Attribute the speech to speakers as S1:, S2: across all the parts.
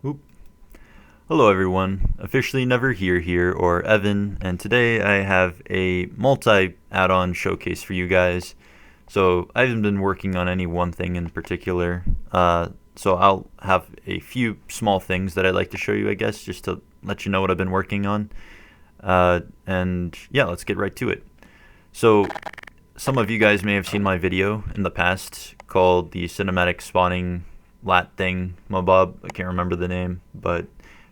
S1: Oop. Hello everyone, officially Never here, or Evan, and today I have a multi-add-on showcase for you guys. So I haven't been working on any one thing in particular, so I'll have a few small things that I'd like to show you, I guess, just to let you know what I've been working on. And yeah, let's get right to it. So some of you guys may have seen my video in the past called the cinematic spawning lat thing, Mobob. I can't remember the name, but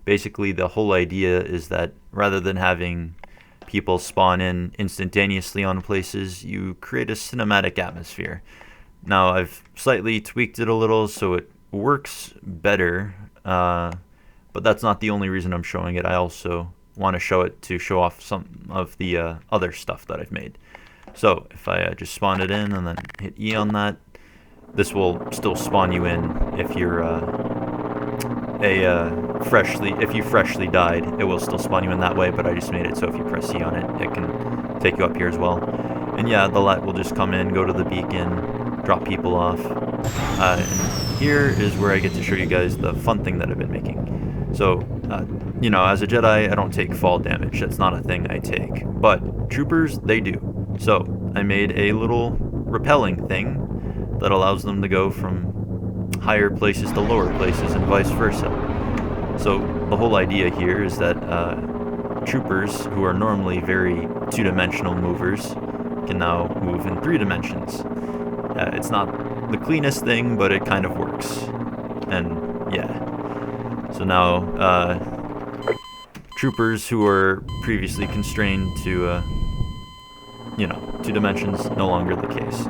S1: basically the whole idea is that rather than having people spawn in instantaneously on places, you create a cinematic atmosphere. Now I've slightly tweaked it a little so it works better, but that's not the only reason I'm showing it. I also want to show it to show off some of the other stuff that I've made. So if I just spawn it in and then hit E on that, this will still spawn you in if you're if you freshly died. It will still spawn you in that way, but I just made it so if you press E on it, it can take you up here as well. And yeah, the light will just come in, go to the beacon, drop people off. And here is where I get to show you guys the fun thing that I've been making. So, you know, as a Jedi, I don't take fall damage. That's not a thing I take. But troopers, they do. So I made a little rappelling thing that allows them to go from higher places to lower places and vice versa. So the whole idea here is that troopers who are normally very two-dimensional movers can now move in 3 dimensions. It's not the cleanest thing, but it kind of works. And yeah. So now troopers who are previously constrained to, you know, 2 dimensions, no longer the case.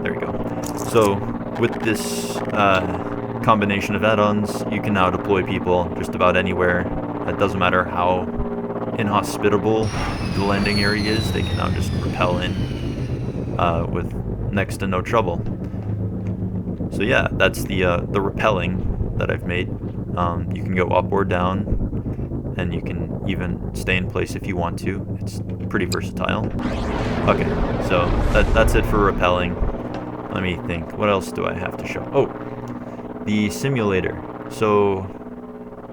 S1: There we go. So with this combination of add-ons, you can now deploy people just about anywhere. It doesn't matter how inhospitable the landing area is, they can now just rappel in with next to no trouble. So yeah, that's the rappelling that I've made. You can go up or down, and you can even stay in place if you want to. It's pretty versatile. Okay, so that's it for rappelling. Let me think. What else do I have to show? Oh, the simulator. So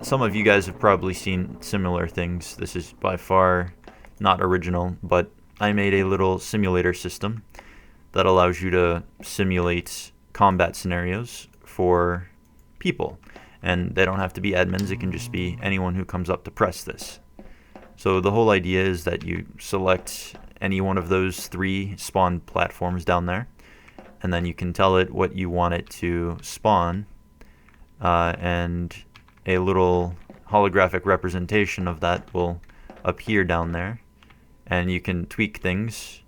S1: some of you guys have probably seen similar things. This is by far not original, but I made a little simulator system that allows you to simulate combat scenarios for people. And they don't have to be admins, it can just be anyone who comes up to press this. So the whole idea is that you select any one of those 3 spawn platforms down there, and then you can tell it what you want it to spawn, and a little holographic representation of that will appear down there, and you can tweak things.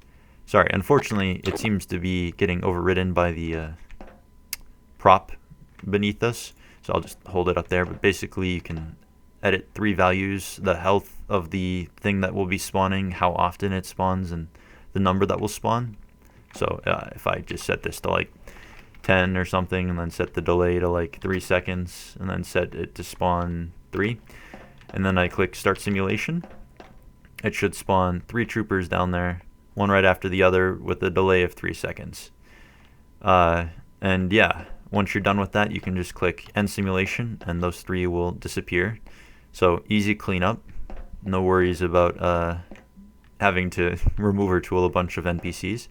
S1: Sorry, unfortunately it seems to be getting overridden by the prop beneath us, so I'll just hold it up there. But basically you can edit 3 values: the health of the thing that will be spawning, how often it spawns, and the number that will spawn. So if I just set this to like 10 or something, and then set the delay to like 3 seconds, and then set it to spawn 3, and then I click start simulation, it should spawn 3 troopers down there, one right after the other with a delay of 3 seconds. And yeah, once you're done with that, you can just click end simulation and those 3 will disappear. So easy cleanup, no worries about having to remove or tool a bunch of NPCs.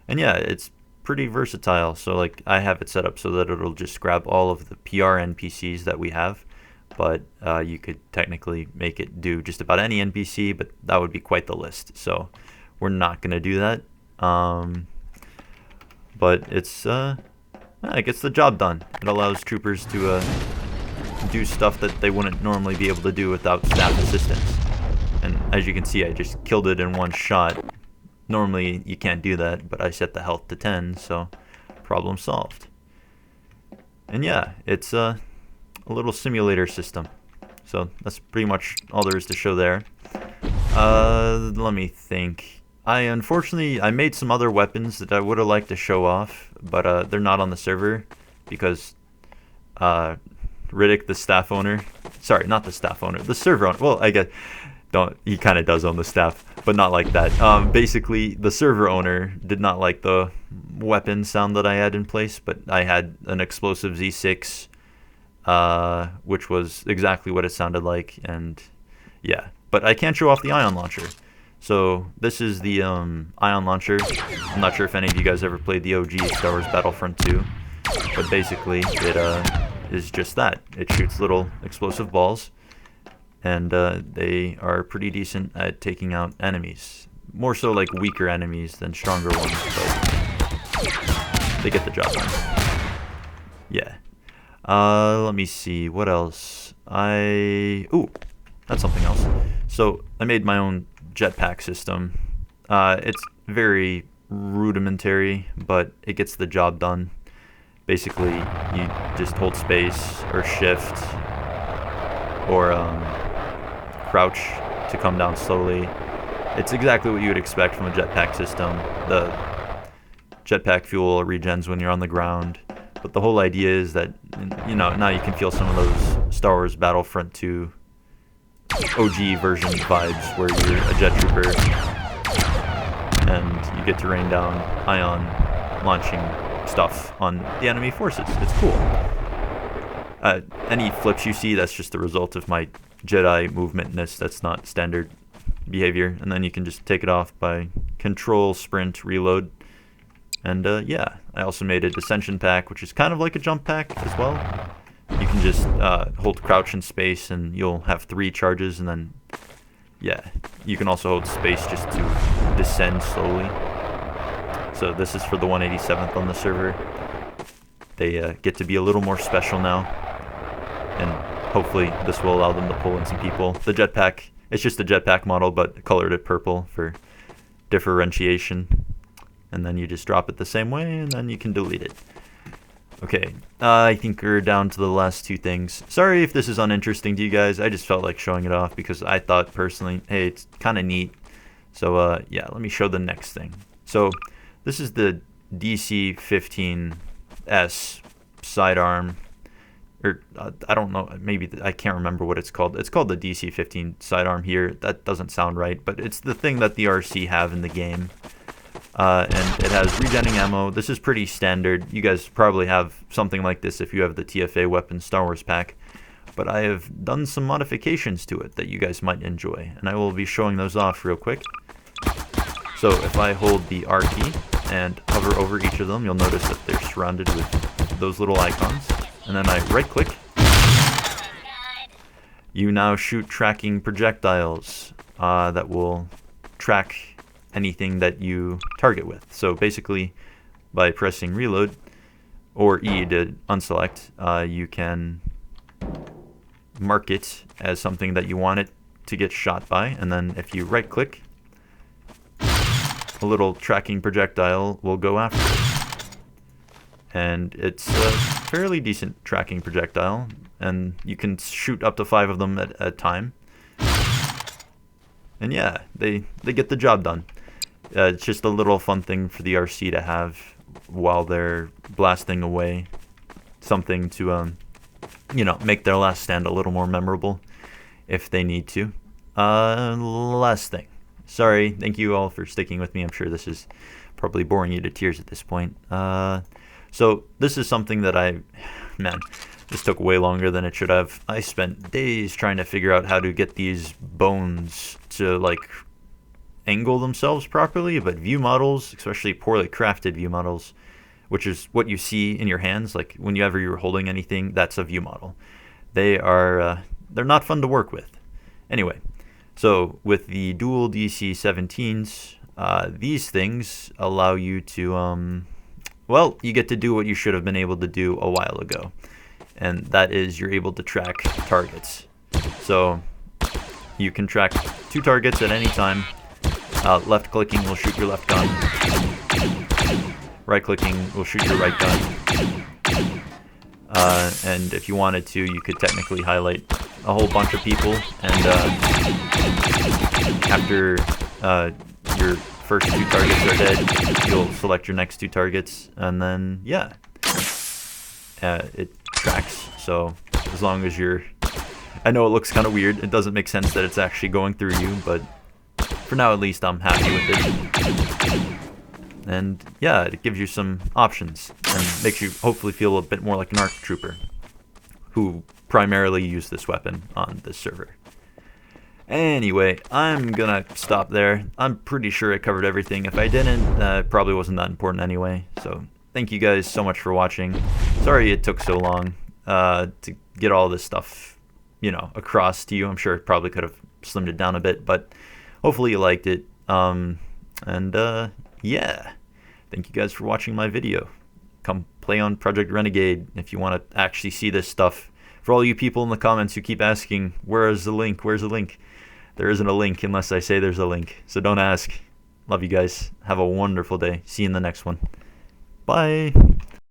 S1: And yeah, it's pretty versatile. So like I have it set up so that it'll just grab all of the PR NPCs that we have, but you could technically make it do just about any NPC, but that would be quite the list. So we're not going to do that. But it's it gets the job done. It allows troopers to do stuff that they wouldn't normally be able to do without staff assistance. And as you can see, I just killed it in one shot. Normally you can't do that, but I set the health to 10, so problem solved. And yeah, it's a little simulator system. So that's pretty much all there is to show there. Let me think. Unfortunately, I made some other weapons that I would have liked to show off, but they're not on the server because Riddick, the staff owner, sorry, not the staff owner, the server owner, well, I guess, He kind of does own the staff, but not like that. Basically, the server owner did not like the weapon sound that I had in place, but I had an explosive Z6, which was exactly what it sounded like, and yeah. But I can't show off the ion launcher. So this is the ion launcher. I'm not sure if any of you guys ever played the OG Star Wars Battlefront 2, but basically it is just that. It shoots little explosive balls, and they are pretty decent at taking out enemies. More so like weaker enemies than stronger ones, but they get the job done. Yeah. Let me see, what else? Ooh, that's something else. So I made my own jetpack system. It's very rudimentary, but it gets the job done. Basically, you just hold space or shift or crouch to come down slowly. It's exactly what you would expect from a jetpack system. The jetpack fuel regens when you're on the ground, but the whole idea is that, you know, now you can feel some of those Star Wars Battlefront 2 OG version vibes where you're a jet trooper and you get to rain down ion launching stuff on the enemy forces. It's cool. Any flips you see, that's just the result of my Jedi movementness. That's not standard behavior. And then you can just take it off by control, sprint, reload. And yeah, I also made a dissension pack, which is kind of like a jump pack as well. You can just hold crouch in space and you'll have 3 charges, and then yeah, you can also hold space just to descend slowly. So this is for the 187th on the server. They get to be a little more special now, and hopefully this will allow them to pull in some people. The jetpack, it's just a jetpack model, but colored it purple for differentiation. And then you just drop it the same way, and then you can delete it. Okay, I think we're down to the last 2 things. Sorry if this is uninteresting to you guys. I just felt like showing it off because I thought personally, hey, it's kind of neat. So yeah, let me show the next thing. So this is the DC-15S sidearm, or I don't know, maybe I can't remember what it's called. It's called the DC-15 sidearm here. That doesn't sound right, but it's the thing that the RC have in the game. And it has regenning ammo. This is pretty standard. You guys probably have something like this if you have the TFA Weapons Star Wars pack. But I have done some modifications to it that you guys might enjoy, and I will be showing those off real quick. So if I hold the R key and hover over each of them, you'll notice that they're surrounded with those little icons. And then I right click. You now shoot tracking projectiles that will track anything that you target with. So basically, by pressing reload or E to unselect, you can mark it as something that you want it to get shot by, and then if you right click, a little tracking projectile will go after it. And it's a fairly decent tracking projectile, and you can shoot up to 5 of them at a time. And yeah, they get the job done. It's just a little fun thing for the RC to have while they're blasting away. Something to, you know, make their last stand a little more memorable if they need to. Last thing. Sorry, thank you all for sticking with me. I'm sure this is probably boring you to tears at this point. So this is something that man, this took way longer than it should have. I spent days trying to figure out how to get these bones to, like, angle themselves properly, but view models, especially poorly crafted view models, which is what you see in your hands, like whenever you're holding anything, that's a view model. They're not fun to work with. Anyway, so with the dual DC-17s, these things allow you to, well, you get to do what you should have been able to do a while ago, and that is you're able to track targets. So you can track 2 targets at any time. Left clicking will shoot your left gun. Right clicking will shoot your right gun. And if you wanted to, you could technically highlight a whole bunch of people, and after your first 2 targets are dead, you'll select your next 2 targets, and then yeah, it tracks. So as long as you're I know it looks kind of weird. It doesn't make sense that it's actually going through you, but for now at least I'm happy with it. And yeah, it gives you some options and makes you hopefully feel a bit more like an ARC trooper who primarily use this weapon on this server. Anyway, I'm gonna stop there. I'm pretty sure I covered everything. If I didn't, it probably wasn't that important anyway. So thank you guys so much for watching. Sorry it took so long to get all this stuff, you know, across to you. I'm sure it probably could have slimmed it down a bit, but hopefully you liked it. Yeah, thank you guys for watching my video. Come play on Project Renegade if you want to actually see this stuff. For all you people in the comments who keep asking, where's the link, where's the link? There isn't a link unless I say there's a link, so don't ask. Love you guys. Have a wonderful day. See you in the next one. Bye.